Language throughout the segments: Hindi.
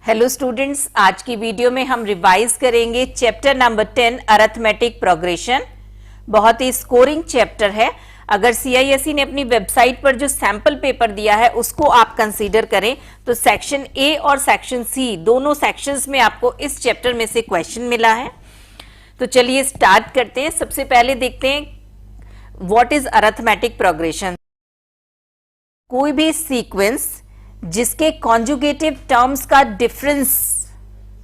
हेलो स्टूडेंट्स, आज की वीडियो में हम रिवाइज करेंगे चैप्टर नंबर 10 अरिथमेटिक प्रोग्रेशन। बहुत ही स्कोरिंग चैप्टर है। अगर CISE ने अपनी वेबसाइट पर जो सैंपल पेपर दिया है उसको आप कंसीडर करें तो सेक्शन ए और सेक्शन सी दोनों सेक्शंस में आपको इस चैप्टर में से क्वेश्चन मिला है। तो चलिए स्टार्ट करते हैं। सबसे पहले देखते हैं व्हाट इज अरिथमेटिक प्रोग्रेशन। कोई भी सीक्वेंस जिसके कॉन्जुगेटिव टर्म्स का डिफरेंस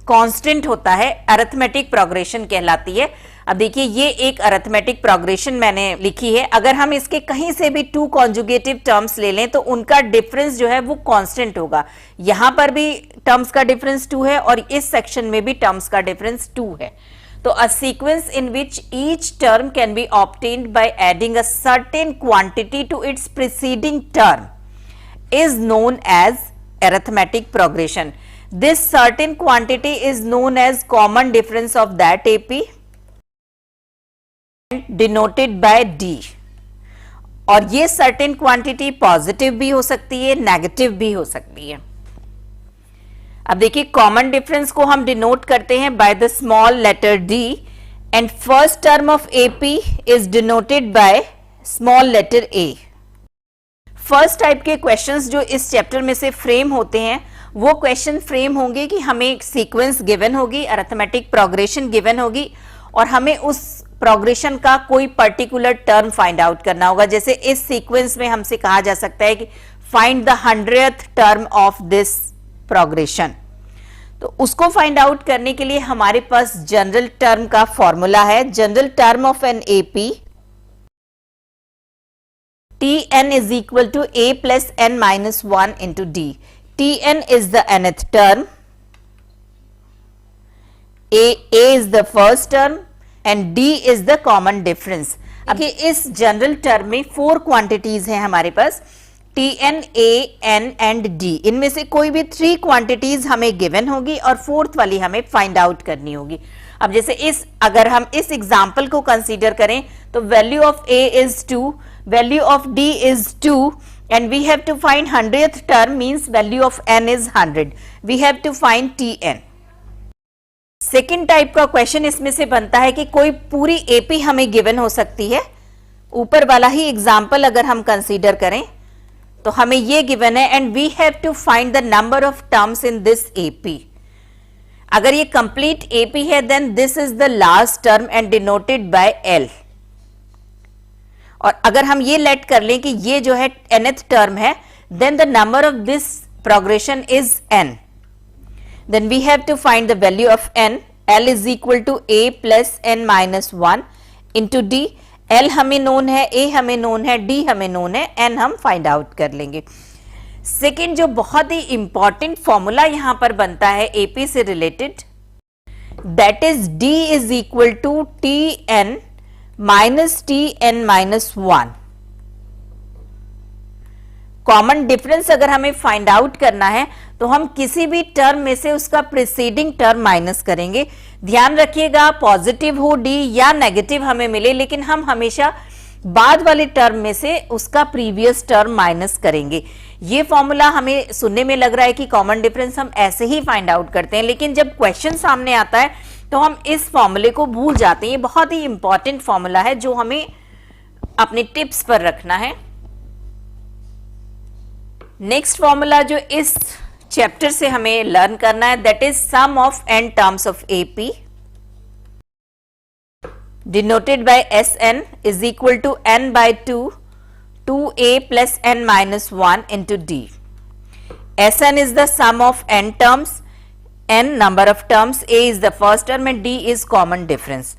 कांस्टेंट होता है अरिथमेटिक प्रोग्रेशन कहलाती है। अब देखिए ये एक अरिथमेटिक प्रोग्रेशन मैंने लिखी है। अगर हम इसके कहीं से भी टू कॉन्जुगेटिव टर्म्स ले लें तो उनका डिफरेंस जो है वो कांस्टेंट होगा। यहां पर भी टर्म्स का डिफरेंस 2 है और इस सेक्शन में भी टर्म्स का डिफरेंस 2 है। तो a sequence in which each term can be obtained by adding a certain quantity to its preceding term is known as arithmetic progression. This certain quantity is known as common difference of that AP denoted by D. और ये certain quantity positive भी हो सकती है, negative भी हो सकती है। अब देखिए common difference को हम denote करते हैं by the small letter D and first term of AP is denoted by small letter A. First type के क्वेश्चंस जो इस चैप्टर में से फ्रेम होते हैं वो क्वेश्चन फ्रेम होंगे कि हमें एक सीक्वेंस गिवन होगी, अरिथमेटिक प्रोग्रेशन गिवन होगी और हमें उस प्रोग्रेशन का कोई पर्टिकुलर टर्म फाइंड आउट करना होगा। जैसे इस सीक्वेंस में हमसे कहा जा सकता है कि find the 100th term of this progression. तो उसको फाइंड आउट करने के लिए हमारे पास जनरल टर्म का फॉर्मूला है। General term of an AP Tn is equal to a plus n minus 1 into d. Tn is the nth term, a is the first term and d is the common difference. अब इस जनरल टर्म में 4 क्वांटिटीज हैं हमारे पास, Tn, a, n and d। इनमें से कोई भी 3 क्वांटिटीज हमें गिवन होगी और फोर्थ वाली हमें फाइंड आउट करनी होगी। अब जैसे अगर हम इस एग्जाम्पल को कंसीडर करें तो value of a is 2, value of d is 2 and we have to find 100th term means value of n is 100. We have to find Tn. Second type का क्वेश्चन इसमें से बनता है कि कोई पूरी AP हमें गिवन हो सकती है। ऊपर वाला ही एग्जाम्पल अगर हम कंसीडर करें तो हमें ये गिवन है and we have to find the number of terms in this AP। अगर ये कंप्लीट AP है then this is the last term and denoted by L। और अगर हम ये लेट कर लें कि ये जो है nth टर्म है then the number of this progression is n। Then we have to find the value of n। L is equal to a plus n minus 1 into d। L हमें नोन है, a हमें नोन है, d हमें नोन है, n हम फाइंड आउट कर लेंगे। सेकेंड जो बहुत ही इंपॉर्टेंट फॉर्मूला यहां पर बनता है AP से related, that is d is equal to Tn minus Tn minus 1। Common difference अगर हमें फाइंड आउट करना है तो हम किसी भी टर्म में से उसका प्रीसीडिंग टर्म माइनस करेंगे। ध्यान रखिएगा पॉजिटिव हो d या नेगेटिव हमें मिले लेकिन हम हमेशा बाद वाले टर्म में से उसका प्रीवियस टर्म माइनस करेंगे। ये फॉर्मूला हमें सुनने में लग रहा है कि कॉमन डिफरेंस हम ऐसे ही फाइंड आउट करते हैं, लेकिन जब क्वेश्चन सामने आता है तो हम इस फॉर्मूले को भूल जाते हैं। ये बहुत ही इंपॉर्टेंट फॉर्मूला है जो हमें अपने टिप्स पर रखना है। नेक्स्ट फॉर्मूला जो इस चैप्टर से हमें लर्न करना है that is sum of n terms of AP denoted by Sn is equal to n by 2 2a plus n minus 1 into d. Sn is the sum of n terms, n number of terms, a is the first term and d is common difference.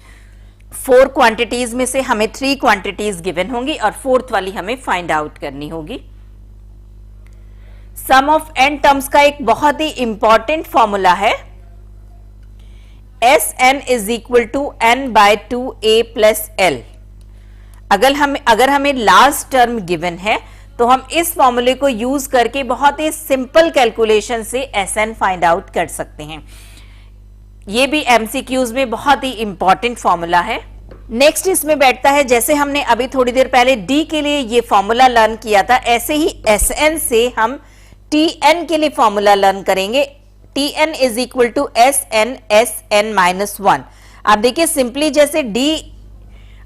4 quantities में से हमें 3 क्वांटिटीज गिवन होंगी और फोर्थ वाली हमें फाइंड आउट करनी होगी। सम ऑफ n टर्म्स का एक बहुत ही इंपॉर्टेंट फॉर्मूला है Sn is equal to n by 2a plus L। अगर हमें लास्ट टर्म गिवन है तो हम इस फॉर्मूले को यूज करके बहुत ही सिंपल कैलकुलेशन से Sn फाइंड आउट कर सकते हैं। ये भी MCQs में बहुत ही इंपॉर्टेंट फॉर्मूला है। नेक्स्ट इसमें बैठता है, जैसे हमने अभी थोड़ी देर पहले D के लिए ये फॉर्मूला लर्न किया था, ऐसे ही Sn से हम Tn के लिए फॉर्मूला लर्न करेंगे। T N is equal to S N minus one. आप देखिए सिंपली जैसे डी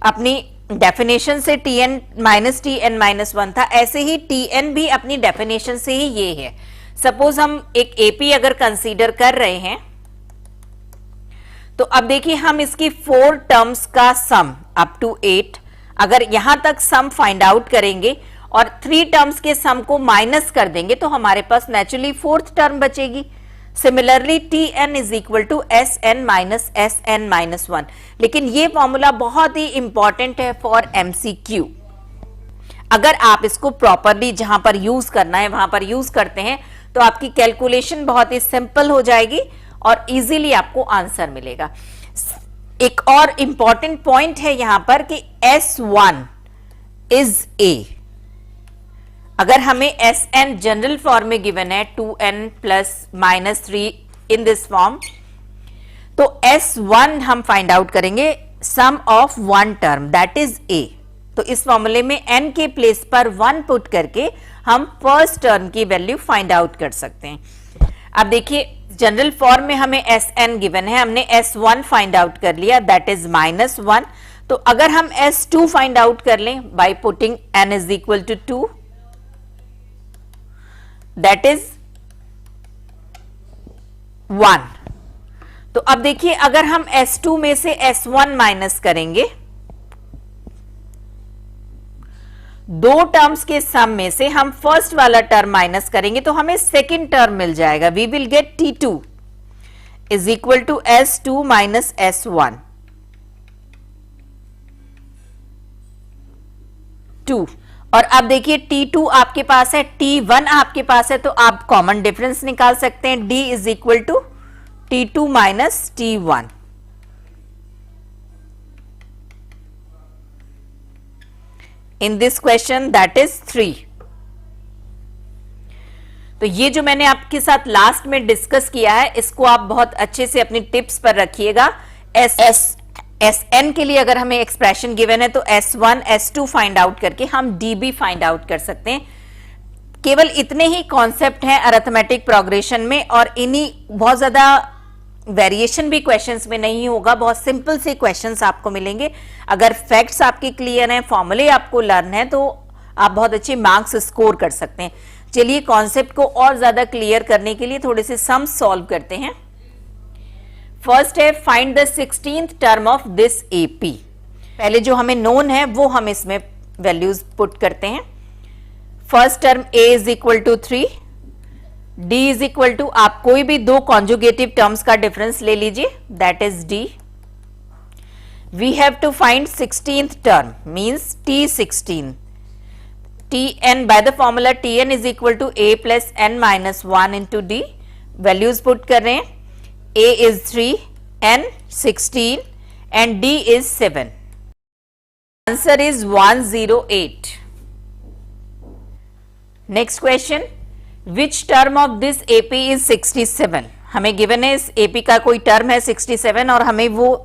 अपनी डेफिनेशन से टी एन माइनस वन था, ऐसे ही टी एन भी अपनी डेफिनेशन से ही ये है। सपोज हम एक एपी अगर कंसीडर कर रहे हैं तो अब देखिए हम इसकी 4 टर्म्स का सम अप टू 8, अगर यहां तक सम फाइंड आउट करेंगे और 3 टर्म्स के सम को माइनस कर देंगे तो हमारे पास नेचुरली 4th टर्म बचेगी। Similarly T N is equal to S N minus one. लेकिन ये फॉर्मूला बहुत ही इंपॉर्टेंट है फॉर एमसीक्यू। अगर आप इसको प्रॉपरली जहां पर यूज करना है वहां पर यूज करते हैं तो आपकी कैलकुलेशन बहुत ही सिंपल हो जाएगी और इजीली आपको आंसर मिलेगा। एक और इंपॉर्टेंट पॉइंट है यहां पर कि S1 इज A। अगर हमें Sn जनरल फॉर्म में गिवन है 2n plus minus 3 in this form, तो S1 हम फाइंड आउट करेंगे sum of one term that is A। तो इस फॉर्मूले में n के प्लेस पर 1 पुट करके हम फर्स्ट टर्म की वैल्यू फाइंड आउट कर सकते हैं। अब देखिए जनरल फॉर्म में हमें Sn गिवन है, हमने S1 फाइंड आउट कर लिया दैट इज -1। तो अगर हम S2 फाइंड आउट कर लें by putting n is equal to 2 that is 1। तो अब देखिए अगर हम S2 में से S1 माइनस करेंगे, 2 टर्म्स के सम में से हम फर्स्ट वाला टर्म माइनस करेंगे तो हमें सेकेंड टर्म मिल जाएगा। We will get T2 is equal to S2 minus S1 2। और अब देखिए T2 आपके पास है, T1 आपके पास है, तो आप कॉमन डिफरेंस निकाल सकते हैं। D is equal to T2 minus T1। In this question that is 3। तो ये जो मैंने आपके साथ लास्ट में डिस्कस किया है इसको आप बहुत अच्छे से अपनी टिप्स पर रखिएगा। Sn के लिए अगर हमें एक्सप्रेशन गिवन है तो S1 S2 फाइंड आउट करके हम D भी फाइंड आउट कर सकते हैं। केवल इतने ही कॉन्सेप्ट हैं अरिथमेटिक प्रोग्रेशन में और इन्हीं, बहुत ज्यादा वेरिएशन भी क्वेश्चंस में नहीं होगा, बहुत सिंपल से क्वेश्चंस आपको मिलेंगे। अगर फैक्ट्स आपके क्लियर हैं, फॉर्मूले आपको लर्न है तो आप बहुत अच्छे मार्क्स स्कोर कर सकते हैं। चलिए कॉन्सेप्ट को और ज्यादा क्लियर करने के लिए थोड़े से सम्स सॉल्व करते हैं। फर्स्ट है find the 16th term of this AP. पहले जो हमें नोन है वो हम इसमें वैल्यूज पुट करते हैं। First term a is equal to 3, d is equal to, आप कोई भी 2 कॉन्जुगेटिव टर्म्स का डिफरेंस ले लीजिए that is d। We have to find 16th term means T16। Tn by the formula Tn is equal to a plus n minus 1 into d। Values put कर रहे हैं, a is 3, n 16 and d is 7। Answer is 108। Next question, which term of this AP is 67? हमें गिवन है इस AP का कोई टर्म है 67 और हमें वो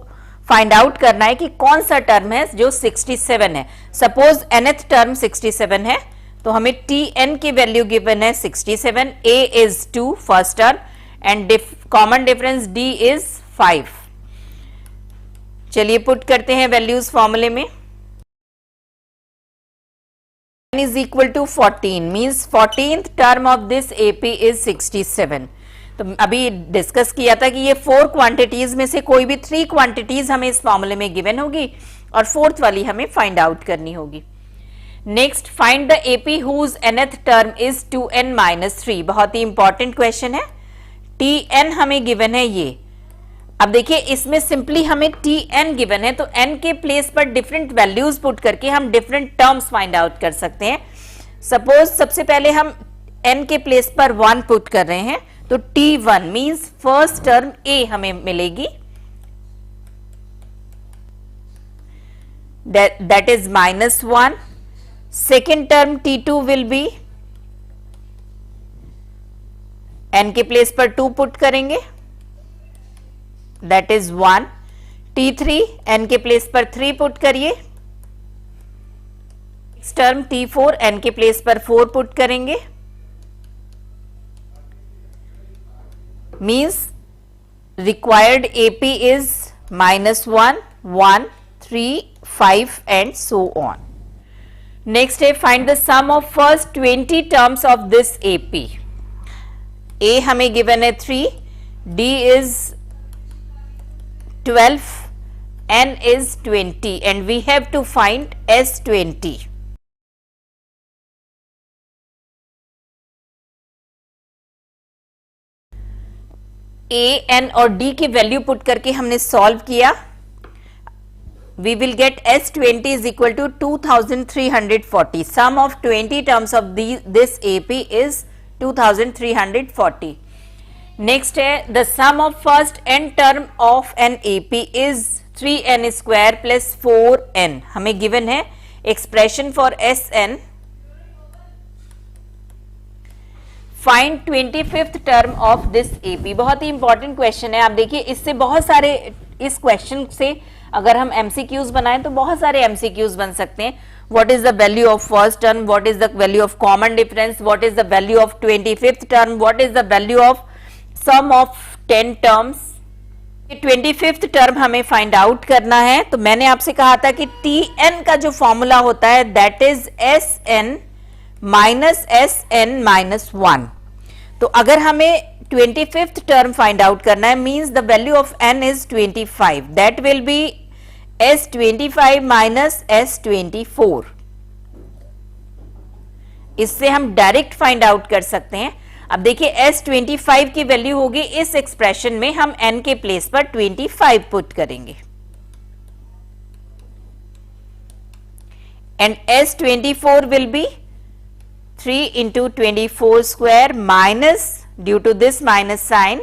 फाइंड आउट करना है कि कौन सा टर्म है जो 67 है। सपोज nth टर्म 67 है तो हमें Tn की वैल्यू गिवन है 67, a is 2 first term and common difference d is 5। चलिए पुट करते हैं वैल्यूज फॉर्मूले में। n is equal to 14 means 14th term of this AP is 67। तो अभी डिस्कस किया था कि ये 4 क्वांटिटीज में से कोई भी 3 क्वांटिटीज हमें इस फॉर्मूले में गिवन होगी और 4th वाली हमें फाइंड आउट करनी होगी। Next, find the AP whose nth term is 2n minus 3। बहुत ही इंपॉर्टेंट क्वेश्चन है। Tn हमें गिवन है ये। अब देखिए इसमें सिंपली हमें Tn गिवन है तो n के प्लेस पर डिफरेंट वैल्यूज पुट करके हम डिफरेंट टर्म्स फाइंड आउट कर सकते हैं। सपोज सबसे पहले हम n के प्लेस पर 1 पुट कर रहे हैं तो T1 means first term a हमें मिलेगी that is -1। Second term T2 will be, n के प्लेस पर 2 पुट करेंगे that is 1। T3 n के प्लेस पर 3 पुट करिए। नेक्स्ट टर्म T4 n के प्लेस पर 4 पुट करेंगे। means required AP is -1, 1, 3, 5 and so on. Next है find the sum of first 20 terms of this AP. A हमें given है 3, D is 12, N is 20 and we have to find S20. A, N और D की वैल्यू पुट करके हमने सॉल्व किया. We will get S20 is equal to 2340. Sum of 20 terms of this AP is 2340. Next है the sum of first n term of an AP is 3n square plus 4n. हमें given है expression for Sn. Find 25th term of this AP. बहुत ही इंपॉर्टेंट क्वेश्चन है. आप देखिए इससे बहुत सारे, इस क्वेश्चन से अगर हम MCQs बनाएं तो बहुत सारे MCQs बन सकते हैं. What is the value of first term, what is the value of common difference, what is the value of 25th term, what is the value of sum of 10 terms. 25th term हमें फाइंड आउट करना है. तो मैंने आपसे कहा था कि Tn का जो फॉर्मूला होता है that is Sn minus Sn minus 1. तो अगर हमें 25th टर्म फाइंड आउट करना है means the value of n is 25. That will be S25 minus S24. इससे हम डायरेक्ट फाइंड आउट कर सकते हैं. अब देखिए S25 की वैल्यू होगी इस एक्सप्रेशन में, हम n के प्लेस पर 25 पुट करेंगे and S24 will be 3 into 24 square minus, due to this minus sign.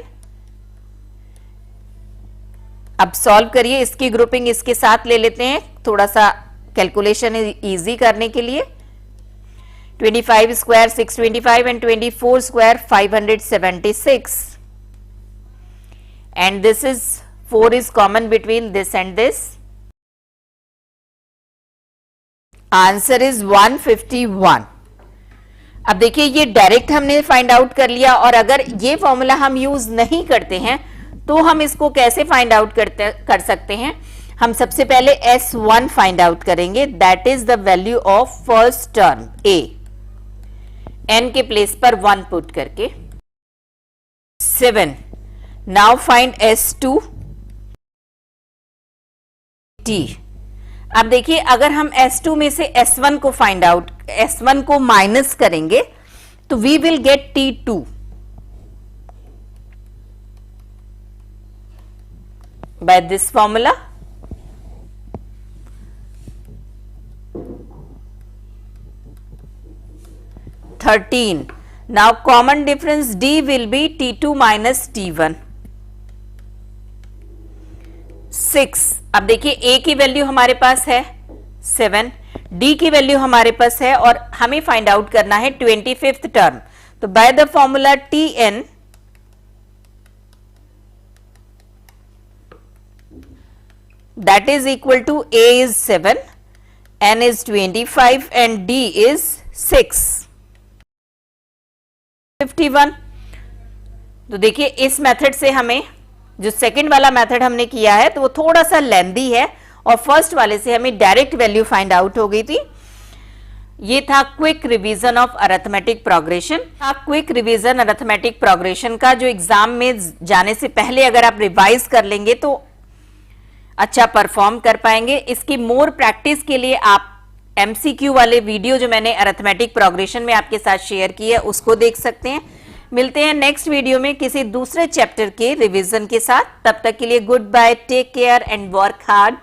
अब सॉल्व करिए. इसकी ग्रुपिंग इसके साथ ले लेते हैं थोड़ा सा कैलकुलेशन इजी करने के लिए. 25 square 625 and 24 square 576 and this is 4 is common between this and this. Answer is 151. अब देखिए ये डायरेक्ट हमने फाइंड आउट कर लिया और अगर ये फॉर्मूला हम यूज नहीं करते हैं तो हम इसको कैसे फाइंड आउट कर सकते हैं. हम सबसे पहले S1 फाइंड आउट करेंगे. That is the value of first term A. N के प्लेस पर 1 पुट करके 7. Now find S2 T. अब देखिए अगर हम S2 में से S1 को फाइंड आउट, S1 को माइनस करेंगे तो we will get T2. By this formula. Thirteen. Now common difference D will be T2 minus T1. 6. अब देखिए A की वैल्यू हमारे पास है 7, D की वैल्यू हमारे पास है और हमें फाइंड आउट करना है 25th टर्म. तो by the formula Tn that is equal to A is 7, N is 25 and D is 6. 51. तो देखिए इस मेथड से हमें, जो सेकंड वाला मेथड हमने किया है तो वो थोड़ा सा लेंदी है और फर्स्ट वाले से हमें डायरेक्ट वैल्यू फाइंड आउट हो गई थी. ये था quick revision of arithmetic progression. Quick revision arithmetic progression का जो एग्जाम में जाने से पहले अगर आप रिवाइज कर लेंगे तो अच्छा परफॉर्म कर पाएंगे. इसकी मोर प्रैक्टिस के लिए आप MCQ वाले वीडियो जो मैंने अरिथमेटिक प्रोग्रेशन में आपके साथ शेयर की है उसको देख सकते हैं. मिलते हैं नेक्स्ट वीडियो में किसी दूसरे चैप्टर के रिवीजन के साथ. तब तक के लिए good bye, take care and work hard.